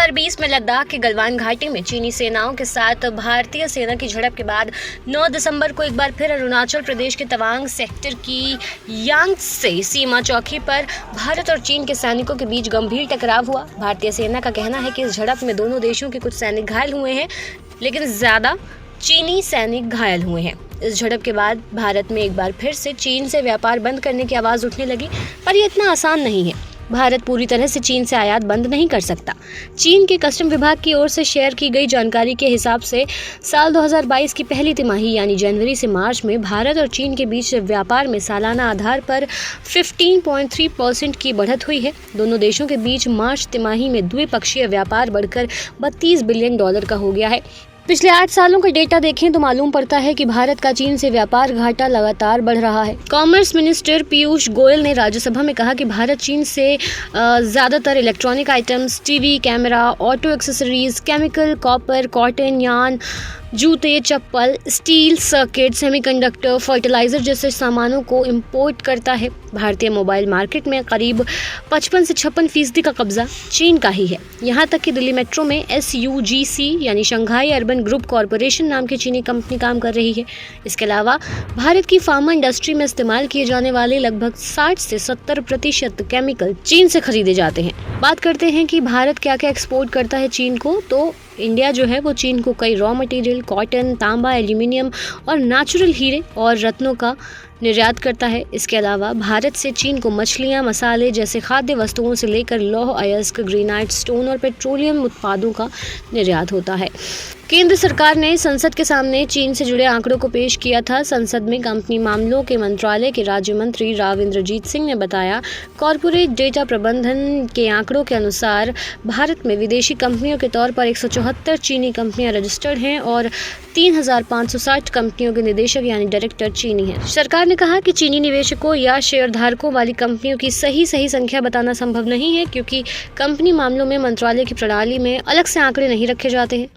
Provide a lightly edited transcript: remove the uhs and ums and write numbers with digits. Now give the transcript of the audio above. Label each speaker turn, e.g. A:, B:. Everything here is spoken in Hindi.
A: 2020 में लद्दाख के गलवान घाटी में चीनी सेनाओं के साथ भारतीय सेना की झड़प के बाद 9 दिसंबर को एक बार फिर अरुणाचल प्रदेश के तवांग सेक्टर की यांगत्से सीमा चौकी पर भारत और चीन के सैनिकों के बीच गंभीर टकराव हुआ। भारतीय सेना का कहना है कि इस झड़प में दोनों देशों के कुछ सैनिक घायल हुए हैं, लेकिन ज्यादा चीनी सैनिक घायल हुए हैं। इस झड़प के बाद भारत में एक बार फिर से चीन से व्यापार बंद करने की आवाज़ उठने लगी, पर ये इतना आसान नहीं है। भारत पूरी तरह से चीन से आयात बंद नहीं कर सकता। चीन के कस्टम विभाग की ओर से शेयर की गई जानकारी के हिसाब से साल 2022 की पहली तिमाही यानी जनवरी से मार्च में भारत और चीन के बीच व्यापार में सालाना आधार पर 15.3% की बढ़त हुई है। दोनों देशों के बीच मार्च तिमाही में द्विपक्षीय व्यापार बढ़कर $32 बिलियन का हो गया है। पिछले 8 सालों का डेटा देखें तो मालूम पड़ता है कि भारत का चीन से व्यापार घाटा लगातार बढ़ रहा है। कॉमर्स मिनिस्टर पीयूष गोयल ने राज्यसभा में कहा कि भारत चीन से ज़्यादातर electronic items, TV, camera, auto accessories, chemical, copper, cotton, yarn, जूते, चप्पल, स्टील, सर्किट, सेमीकंडक्टर, फर्टिलाइजर जैसे सामानों को इंपोर्ट करता है। भारतीय मोबाइल मार्केट में करीब 55 से 56% का कब्जा चीन का ही है। यहाँ तक कि दिल्ली मेट्रो में SUGC यानी शंघाई अर्बन ग्रुप कॉरपोरेशन नाम की चीनी कंपनी काम कर रही है। इसके अलावा भारत की फार्मा इंडस्ट्री में इस्तेमाल किए जाने वाले लगभग 60 से 70% केमिकल चीन से खरीदे जाते हैं। बात करते हैं कि भारत क्या क्या एक्सपोर्ट करता है चीन को, तो इंडिया जो है वो चीन को कई रॉ मटेरियल, कॉटन, तांबा, एल्यूमिनियम और नेचुरल हीरे और रत्नों का निर्यात करता है। इसके अलावा भारत से चीन को मछलियां, मसाले जैसे खाद्य वस्तुओं से लेकर लौह अयस्क, ग्रेनाइट, स्टोन और पेट्रोलियम उत्पादों का निर्यात होता है। केंद्र सरकार ने संसद के सामने चीन से जुड़े आंकड़ों को पेश किया था। संसद में कंपनी मामलों के मंत्रालय के राज्य मंत्री राव इंद्रजीत सिंह ने बताया, कॉरपोरेट डेटा प्रबंधन के आंकड़ों के अनुसार भारत में विदेशी कंपनियों के तौर पर 174 चीनी कंपनियां रजिस्टर्ड हैं और 3560 कंपनियों के निदेशक यानी डायरेक्टर चीनी हैं। सरकार ने कहा कि चीनी निवेशकों या शेयरधारकों वाली कंपनियों की सही संख्या बताना संभव नहीं है, क्योंकि कंपनी मामलों में मंत्रालय की प्रणाली में अलग से आंकड़े नहीं रखे जाते हैं।